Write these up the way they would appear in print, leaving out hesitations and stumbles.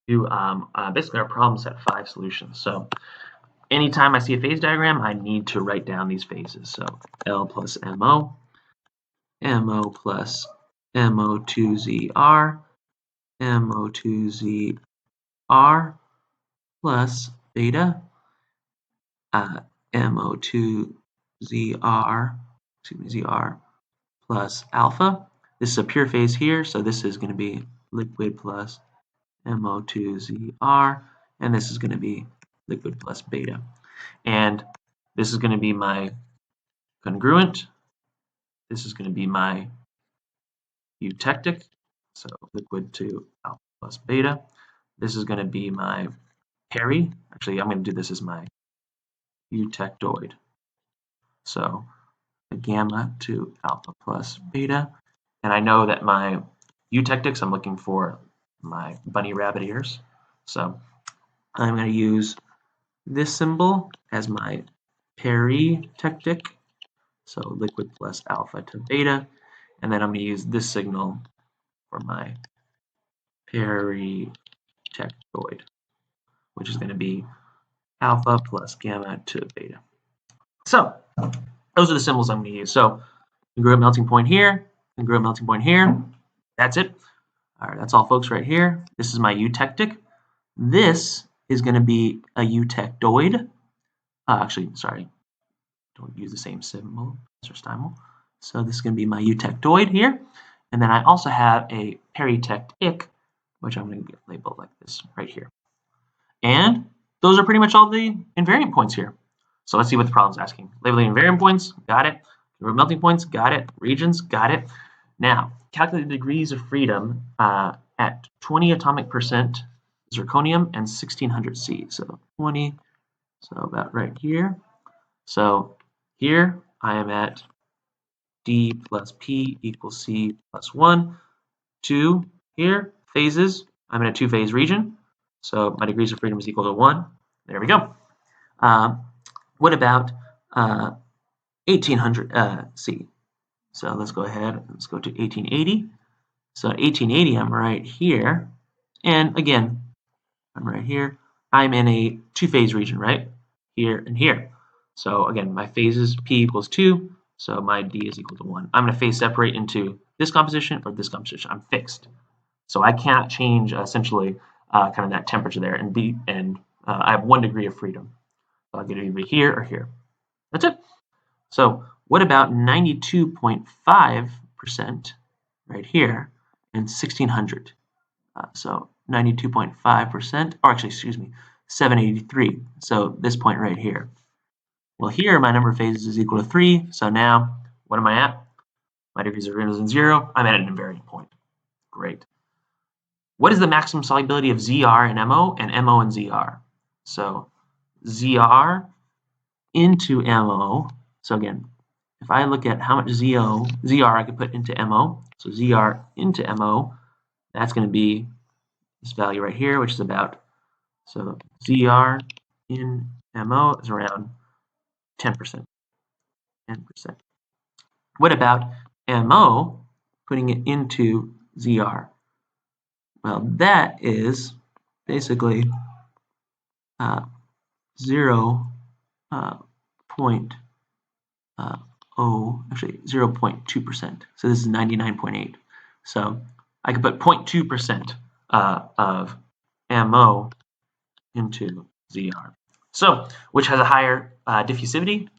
do basically our problem set 5 solutions. So anytime I see a phase diagram, I need to write down these phases. So L plus MO, MO plus MO2ZR, MO2ZR plus beta, MO2ZR, ZR plus alpha. This is a pure phase here, so this is going to be liquid plus MO2ZR, and this is going to be liquid plus beta. And this is going to be my congruent. This is going to be my eutectic, so liquid to alpha plus beta. This is going to be my peri. Actually, I'm going to do this as my eutectoid. So a gamma to alpha plus beta. And I know that my eutectics, I'm looking for my bunny rabbit ears. So I'm going to use this symbol as my peritectic, so liquid plus alpha to beta, and then I'm going to use this signal for my peritectoid, which is going to be alpha plus gamma to beta. So those are the symbols I'm going to use. So congruent melting point here, congruent melting point here. That's it. All right, that's all, folks, right here. This is my eutectic. This is going to be a eutectoid. Actually, sorry, don't use the same symbol, Mr. Steinmel. So this is going to be my eutectoid here. And then I also have a peritectic, which I'm going to get labeled like this right here. And those are pretty much all the invariant points here. So let's see what the problem's asking. Labeling invariant points, got it. Melting points, got it. Regions, got it. Now, calculate the degrees of freedom at 20 atomic percent zirconium and 1600 C. So 20, so about right here. So here I am at D plus P equals C plus 1. 2 here, phases. I'm in a two-phase region. So my degrees of freedom is equal to 1. There we go. What about 1800 C? So let's go ahead. Let's go to 1880. So at 1880, I'm right here. And again, I'm right here. I'm in a two-phase region, right? Here and here. So again, my phases P equals 2. So my D is equal to 1. I'm going to phase separate into this composition or this composition. I'm fixed. So I can't change essentially kind of that temperature there. And I have 1 degree of freedom. So I'll get it either here or here. That's it. So what about 92.5% right here and 1600? So 92.5%, or actually, excuse me, 783. So this point right here. Well, here my number of phases is equal to 3. So now, what am I at? My degrees of freedom is 0. I'm at an invariant point. Great. What is the maximum solubility of ZR and MO and MO and ZR? So ZR into MO. So again, if I look at how much ZR I could put into MO, so ZR into MO, that's going to be this value right here, which is about, so ZR in MO is around 10%. 10%. What about MO, putting it into ZR? Well, that is basically 0.2%. So this is 99.8. So I could put 0.2% of MO into ZR. So which has a higher diffusivity?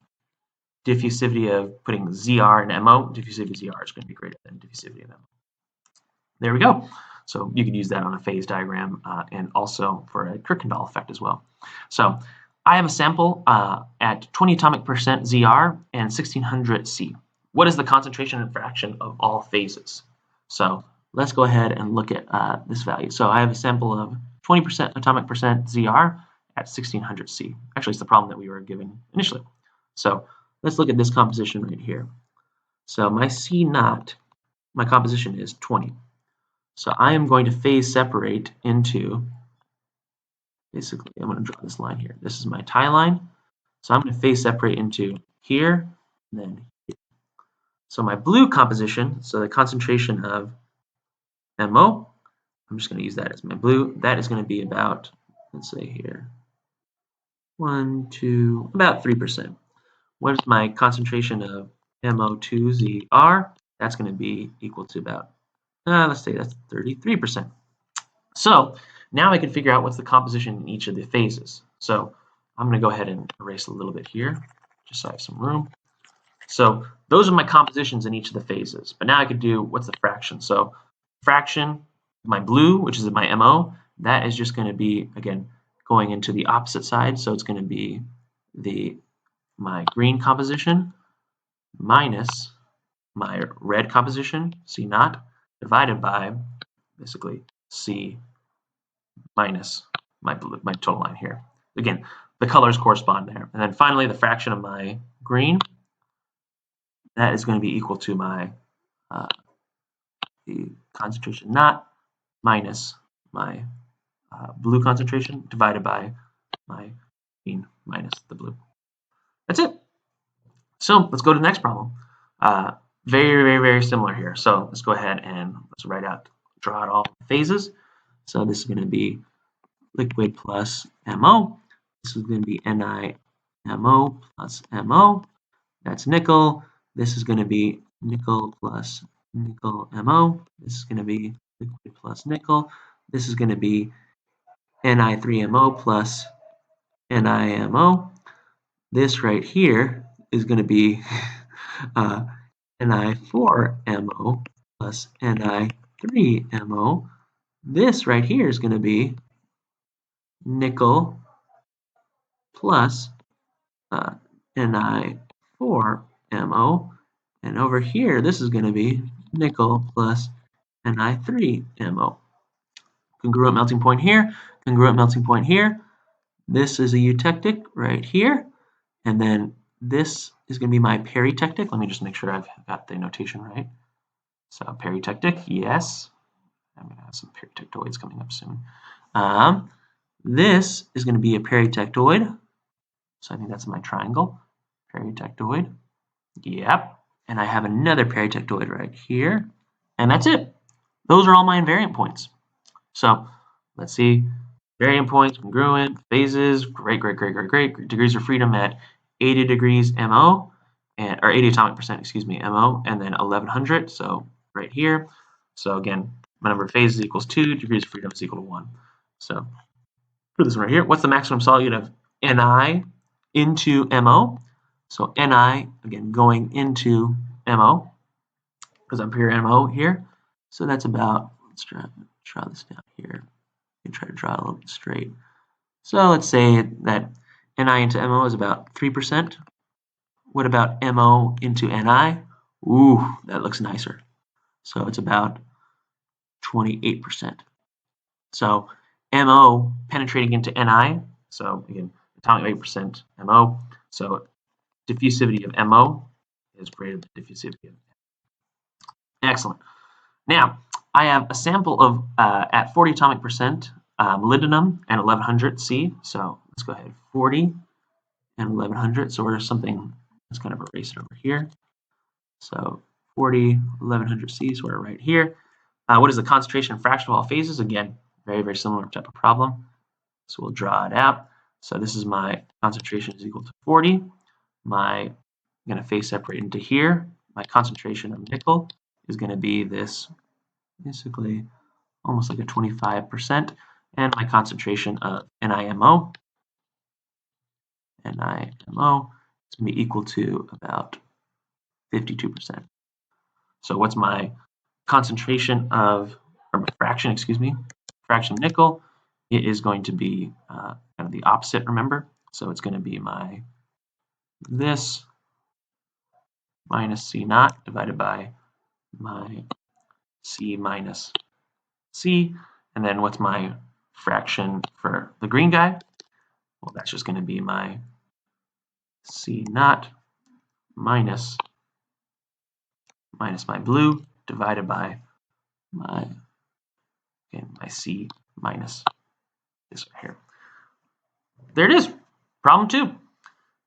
Diffusivity of putting ZR in MO, diffusivity of ZR is going to be greater than diffusivity of MO. There we go. So you could use that on a phase diagram and also for a Kirkendall effect as well. So I have a sample at 20 atomic percent ZR and 1600 C. What is the concentration and fraction of all phases? So let's go ahead and look at this value. So I have a sample of 20% atomic percent ZR at 1600 C. Actually, it's the problem that we were given initially. So let's look at this composition right here. So my C naught, my composition is 20. So I am going to phase separate into, basically, I'm going to draw this line here. This is my tie line. So I'm going to phase separate into here and then here. So my blue composition, so the concentration of MO I'm just going to use that as my blue. That is going to be about, let's say here, 1, 2, about 3%. What is my concentration of MO2ZR? That's going to be equal to about, let's say that's 33%. So now I can figure out what's the composition in each of the phases. So I'm going to go ahead and erase a little bit here, just so I have some room. So those are my compositions in each of the phases. But now I could do what's the fraction. So fraction, my blue, which is my MO, that is just going to be, again, going into the opposite side. So it's going to be my green composition minus my red composition, C naught, divided by basically C minus my total line here. Again, the colors correspond there. And then finally, the fraction of my green, that is going to be equal to my the concentration naught minus my blue concentration divided by my green minus the blue. That's it. So let's go to the next problem. Very, very, very similar here. So let's go ahead and let's draw out all the phases. So this is going to be liquid plus MO. This is going to be NiMO plus MO. That's nickel. This is going to be nickel plus nickel MO. This is going to be liquid plus nickel. This is going to be Ni3MO plus NiMO. This right here is going to be Ni4MO plus Ni3MO. This right here is going to be nickel plus Ni4MO. And over here, this is going to be nickel plus Ni3MO. Congruent melting point here, congruent melting point here. This is a eutectic right here. And then this is going to be my peritectic. Let me just make sure I've got the notation right. So peritectic, yes. I'm going to have some peritectoids coming up soon. This is going to be a peritectoid. So I think that's my triangle. Peritectoid. Yep. And I have another peritectoid right here. And that's it. Those are all my invariant points. So let's see. Invariant points, congruent, phases, great. Degrees of freedom at 80 degrees MO, or 80 atomic percent, excuse me, MO, and then 1100, so right here. So again, my number of phases equals 2, degrees of freedom is equal to 1. So for this one right here, what's the maximum solute of Ni into MO? So Ni, again, going into MO, because I'm pure MO here. So that's about, let's draw this down here and try to draw it a little bit straight. So let's say that Ni into MO is about 3%. What about MO into Ni? Ooh, that looks nicer. So it's about 28%. So MO penetrating into Ni, so again, atomic weight percent MO, so diffusivity of MO is greater than diffusivity of N. Excellent. Now, I have a sample of, at 40 atomic percent, molybdenum and 1100 C, so let's go ahead, 40 and 1100, so we're something, let's kind of erase it over here. So 40, 1100 C, so we're right here. What is the concentration and fraction of all phases? Again, very, very similar type of problem. So we'll draw it out. So this is my concentration is equal to 40. I'm going to phase separate into here. My concentration of nickel is going to be this, basically almost like a 25%. And my concentration of NiMO is going to be equal to about 52%. So what's my concentration of, or my fraction, excuse me, fraction of nickel? It is going to be kind of the opposite, remember? So it's going to be this minus C naught divided by my C minus C. And then what's my fraction for the green guy? Well, that's just going to be my C naught minus my blue divided by my C minus this right here. There it is. Problem 2.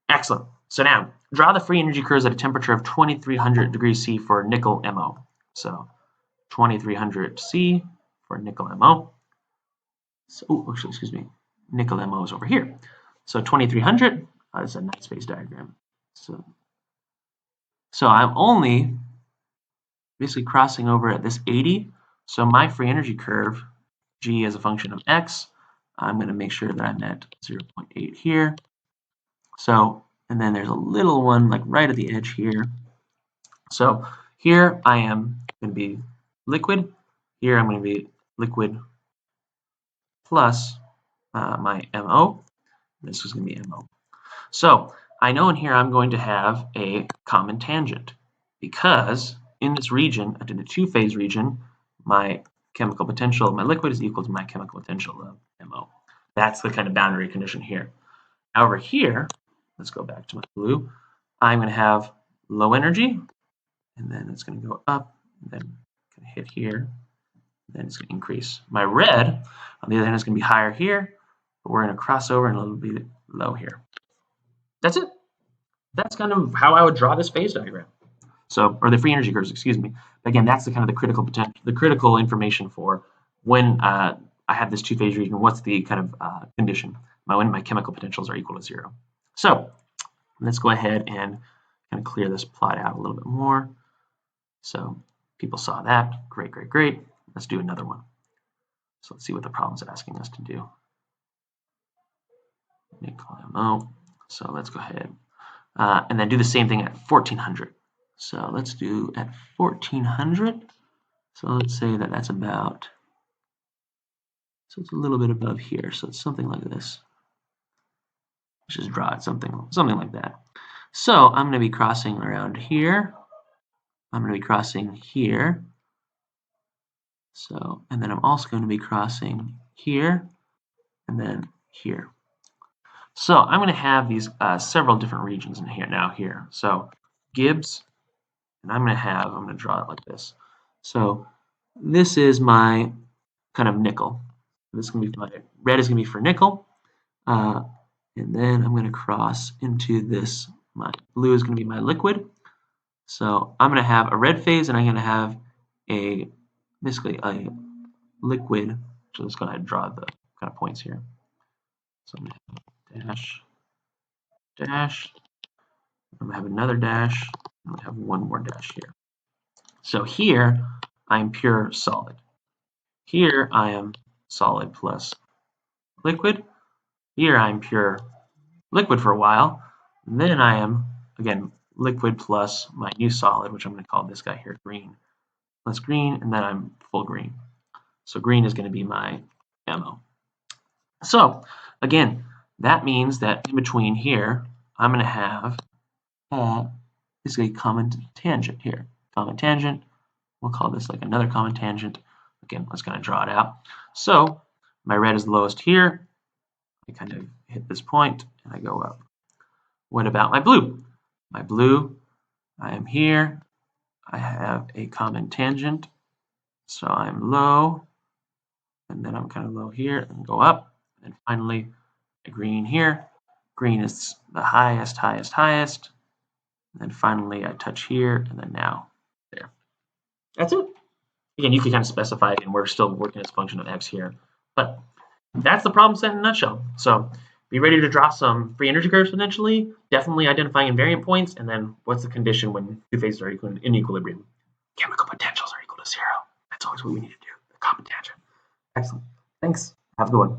Excellent. So now, draw the free energy curves at a temperature of 2300 degrees C for nickel MO. So 2300 C for nickel MO. So, oh, actually, excuse me, nickel MO is over here. So 2300 is a nice phase diagram. So I'm only basically crossing over at this 80. So my free energy curve, G as a function of X, I'm going to make sure that I'm at 0.8 here. So, and then there's a little one like right at the edge here. So here I am going to be liquid. Here I'm going to be liquid plus my MO. This is going to be MO. So I know in here I'm going to have a common tangent because in this region, in the two-phase region, my chemical potential of my liquid is equal to my chemical potential of MO. That's the kind of boundary condition here. Over here, let's go back to my blue, I'm going to have low energy, and then it's going to go up, and then going to hit here, then it's going to increase. My red, on the other hand, is going to be higher here, but we're going to cross over and a little bit low here. That's it. That's kind of how I would draw this phase diagram. So, or the free energy curves, excuse me. But again, that's the kind of the critical potential, the critical information for when I have this two-phase region. What's the kind of condition? When my chemical potentials are equal to 0. So let's go ahead and kind of clear this plot out a little bit more. So people saw that. Great, great, great. Let's do another one. So let's see what the problem's asking us to do. Nickel MO. So let's go ahead and then do the same thing at 1400. So let's do at 1400. So let's say that that's about, so it's a little bit above here. So it's something like this. Let's just draw it something like that. So I'm going to be crossing around here. I'm going to be crossing here. So, and then I'm also going to be crossing here and then here. So I'm going to have these several different regions in here now here. So Gibbs, and I'm going to draw it like this. So this is my kind of nickel. This is going to be my red is going to be for nickel. And then I'm going to cross into this. My blue is going to be my liquid. So I'm going to have a red phase, and I'm going to have basically a liquid. So let's go ahead and draw the kind of points here. So I'm going to have dash, dash. I'm going to have another dash. I'm going to have one more dash here. So here I'm pure solid. Here I am solid plus liquid. Here I'm pure liquid for a while. And then I am, again, liquid plus my new solid, which I'm going to call this guy here green, plus green, and then I'm full green. So green is going to be my MO. So again, that means that in between here, I'm going to have basically a common tangent here. Common tangent. We'll call this like another common tangent. Again, let's kind of draw it out. So my red is the lowest here. I kind of hit this point and I go up. What about my blue? My blue, I am here. I have a common tangent. So I'm low, and then I'm kind of low here and go up. And finally, a green here. Green is the highest, highest, highest. And then finally, I touch here, and then now there. That's it. Again, you can kind of specify it, and we're still working as a function of x here. But that's the problem set in a nutshell. So be ready to draw some free energy curves potentially, definitely identifying invariant points, and then what's the condition when two phases are in equilibrium. Chemical potentials are equal to 0. That's always what we need to do, the common tangent. Excellent. Thanks. Have a good one.